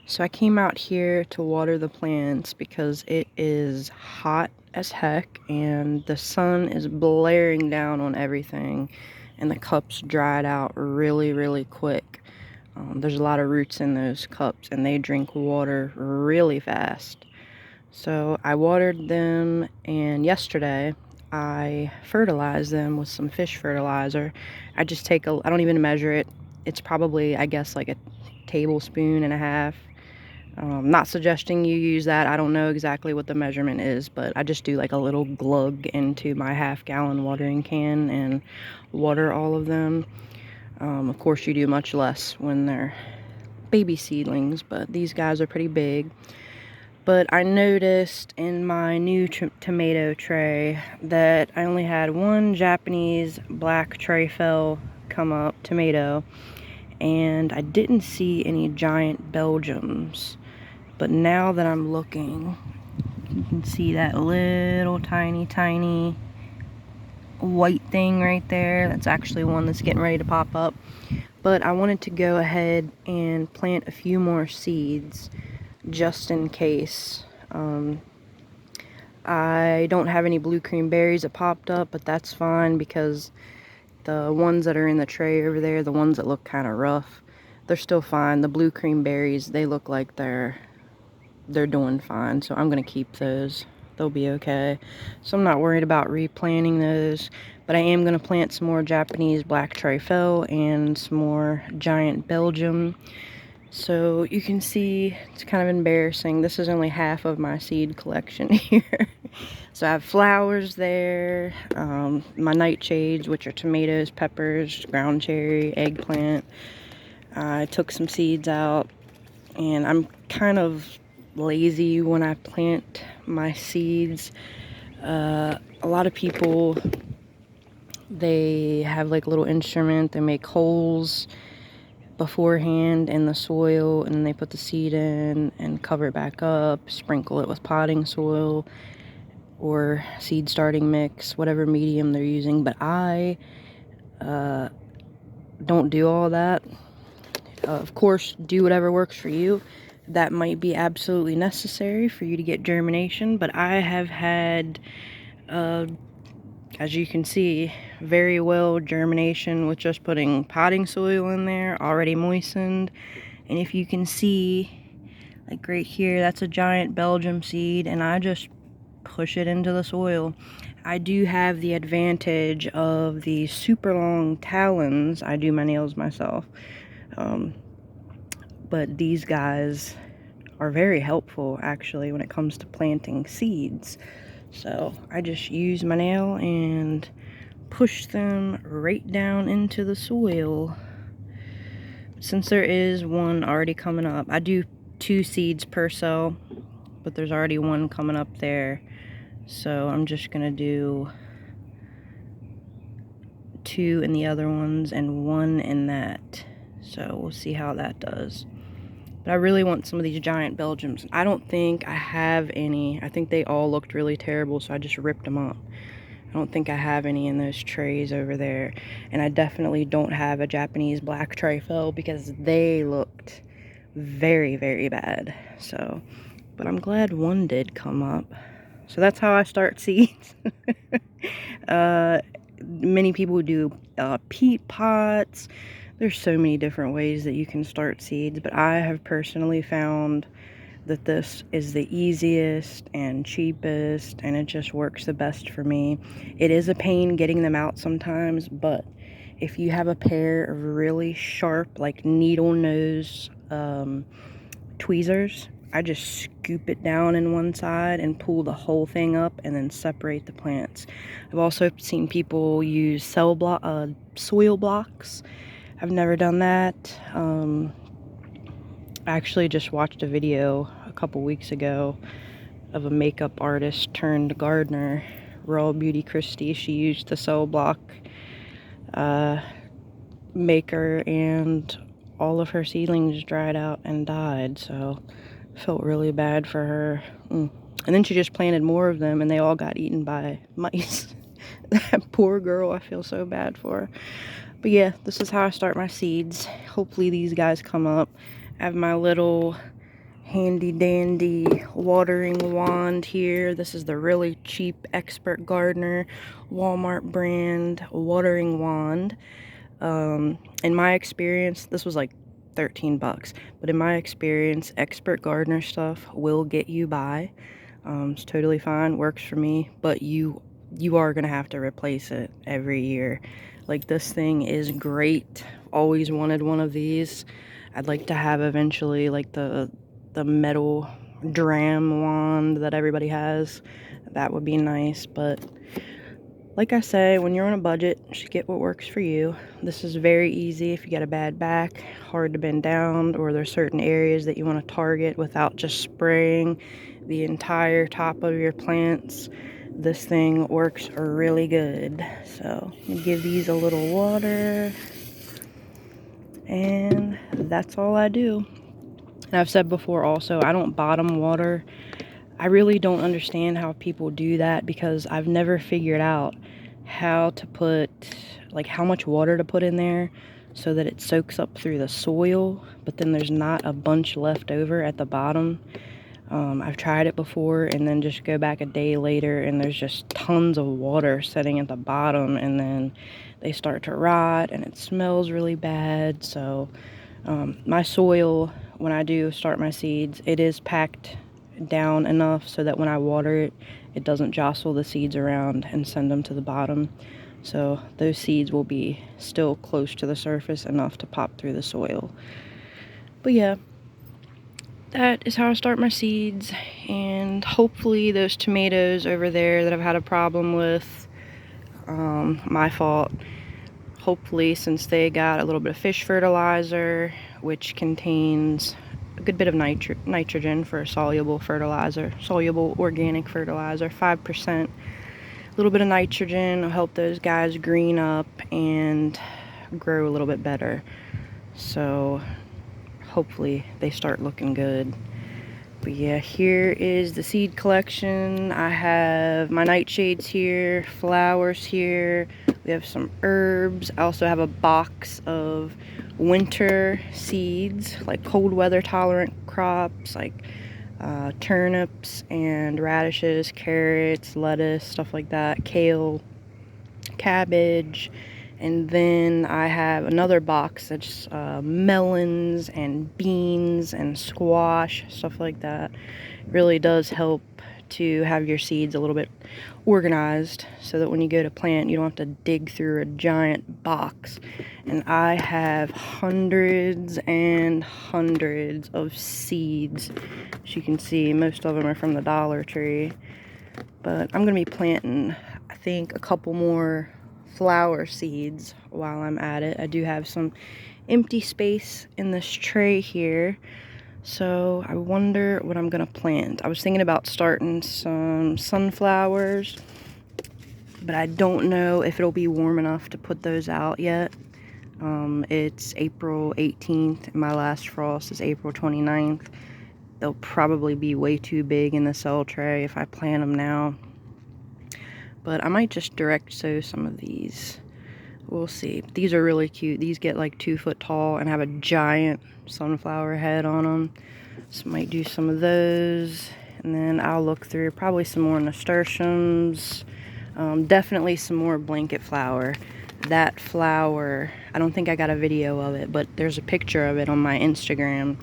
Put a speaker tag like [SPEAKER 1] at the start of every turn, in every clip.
[SPEAKER 1] So I came out here to water the plants because it is hot as heck and the sun is blaring down on everything and the cups dried out really quick. There's a lot of roots in those cups and they drink water really fast. So I watered them, and yesterday I fertilized them with some fish fertilizer. I just take I don't even measure it. It's probably, I guess, like a tablespoon and a half. Not suggesting you use that. I don't know exactly what the measurement is, but I just do like a little glug into my half-gallon watering can and water all of them. Of course, you do much less when they're baby seedlings, but these guys are pretty big. But I noticed in my new tomato tray that I only had one Japanese black Treyfell come up tomato, and I didn't see any giant Belgiums. But now that I'm looking, you can see that little tiny white thing right there. That's actually one that's getting ready to pop up. But I wanted to go ahead and plant a few more seeds just in case. I don't have any blue cream berries that popped up, but that's fine because the ones that are in the tray over there, the ones that look kind of rough, they're still fine. The blue cream berries, they look like they're doing fine, so I'm gonna keep those. They'll be okay. So I'm not worried about replanting those, but I am gonna plant some more Japanese black Treyfell and some more giant Belgium. So you can see, it's kind of embarrassing. This is only half of my seed collection here. So I have flowers there, my nightshades, which are tomatoes, peppers, ground cherry, eggplant. I took some seeds out, and I'm kind of lazy when I plant my seeds. A lot of people, they have like a little instrument, they make holes beforehand in the soil, and then they put the seed in and cover it back up, sprinkle it with potting soil or seed starting mix, whatever medium they're using. But I don't do all that. Of course, do whatever works for you. That might be absolutely necessary for you to get germination, but I have had, as you can see, very well germination with just putting potting soil in there, already moistened. And if you can see, like right here, that's a giant Belgium seed, and I just push it into the soil. I do have the advantage of the super long talons. I do my nails myself. But these guys are very helpful actually when it comes to planting seeds. So I just use my nail and push them right down into the soil. Since there is one already coming up, I do 2 seeds per cell, but there's already one coming up there. So I'm just gonna do 2 in the other ones and 1 in that. So we'll see how that does. But I really want some of these giant Belgiums. I don't think I have any. I think they all looked really terrible, so I just ripped them up. I don't think I have any in those trays over there. And I definitely don't have a Japanese black Treyfell because they looked very bad. So, but I'm glad one did come up. So that's how I start seeds. Many people do peat pots. There's so many different ways that you can start seeds, but I have personally found that this is the easiest and cheapest, and it just works the best for me. It is a pain getting them out sometimes, but if you have a pair of really sharp, like needle nose tweezers, I just scoop it down in one side and pull the whole thing up and then separate the plants. I've also seen people use soil blocks. I've never done that. I actually just watched a video a couple weeks ago of a makeup artist turned gardener, Raw Beauty Christie. She used the soil block maker, and all of her seedlings dried out and died, so I felt really bad for her. And then she just planted more of them and they all got eaten by mice. That poor girl, I feel so bad for her. But yeah, this is how I start my seeds. Hopefully these guys come up. I have my little handy dandy watering wand here. This is the really cheap Expert Gardener Walmart brand watering wand. In my experience, this was like 13 bucks, but in my experience, Expert Gardener stuff will get you by. It's totally fine, works for me, but you are gonna have to replace it every year. Like, this thing is great. Always wanted one of these. I'd like to have eventually like the metal dram wand that everybody has. That would be nice, but like I say, when you're on a budget, you should get what works for you. This is very easy if you got a bad back, hard to bend down, or there's certain areas that you want to target without just spraying the entire top of your plants. This thing works really good. So I'm gonna give these a little water, and that's all I do. And I've said before also, I don't bottom water. I really don't understand how people do that, because I've never figured out how to put, like, how much water to put in there so that it soaks up through the soil, but then there's not a bunch left over at the bottom. I've tried it before and then just go back a day later and there's just tons of water sitting at the bottom, and then they start to rot and it smells really bad. So my soil, when I do start my seeds, it is packed down enough so that when I water it, it doesn't jostle the seeds around and send them to the bottom. So those seeds will be still close to the surface enough to pop through the soil. But yeah, that is how I start my seeds, and hopefully those tomatoes over there that I've had a problem with, my fault. Hopefully, since they got a little bit of fish fertilizer, which contains a good bit of nitrogen for a soluble fertilizer, soluble organic fertilizer, 5%. A little bit of nitrogen will help those guys green up and grow a little bit better. So hopefully they start looking good. But yeah, here is the seed collection. I have my nightshades here, flowers here, we have some herbs. I also have a box of winter seeds, like cold weather tolerant crops, like turnips and radishes, carrots, lettuce, stuff like that, kale, cabbage. And then I have another box that's melons and beans and squash, stuff like that. It really does help to have your seeds a little bit organized so that when you go to plant, you don't have to dig through a giant box. And I have hundreds and hundreds of seeds. As you can see, most of them are from the Dollar Tree. But I'm going to be planting, I think, a couple more flower seeds while I'm at it. I do have some empty space in this tray here, so I wonder what I'm gonna plant. I was thinking about starting some sunflowers, but I don't know if it'll be warm enough to put those out yet. It's April 18th and my last frost is April 29th. They'll probably be way too big in the cell tray if I plant them now. But I might just direct sow some of these. We'll see. These are really cute. These get like 2 foot tall and have a giant sunflower head on them. So might do some of those. And then I'll look through probably some more nasturtiums. Definitely some more blanket flower. That flower, I don't think I got a video of it, but there's a picture of it on my Instagram.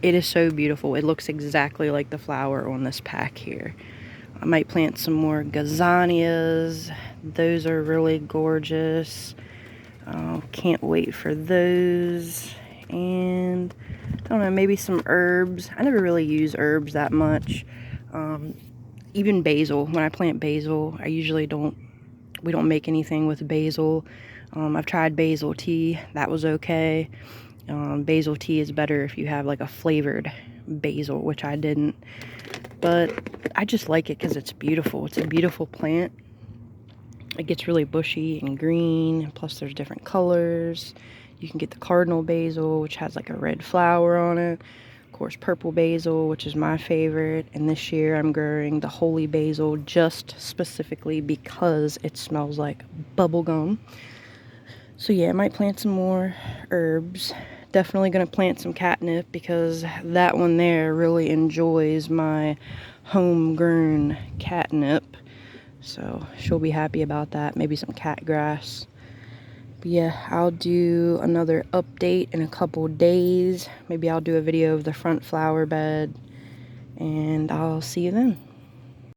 [SPEAKER 1] It is so beautiful. It looks exactly like the flower on this pack here. I might plant some more gazanias. Those are really gorgeous. Can't wait for those. And I don't know, maybe some herbs. I never really use herbs that much. Even basil. When I plant basil, we don't make anything with basil. I've tried basil tea. That was okay. Basil tea is better if you have like a flavored basil, which I didn't. But I just like it because it's beautiful. It's a beautiful plant. It gets really bushy and green. Plus there's different colors. You can get the cardinal basil, which has like a red flower on it. Of course, purple basil, which is my favorite. And this year I'm growing the holy basil just specifically because it smells like bubble gum. So yeah, I might plant some more herbs. definitely going to plant some catnip because that one there really enjoys my homegrown catnip. So she'll be happy about that. Maybe some cat grass. But yeah, I'll do another update in a couple days. Maybe I'll do a video of the front flower bed. And I'll see you then.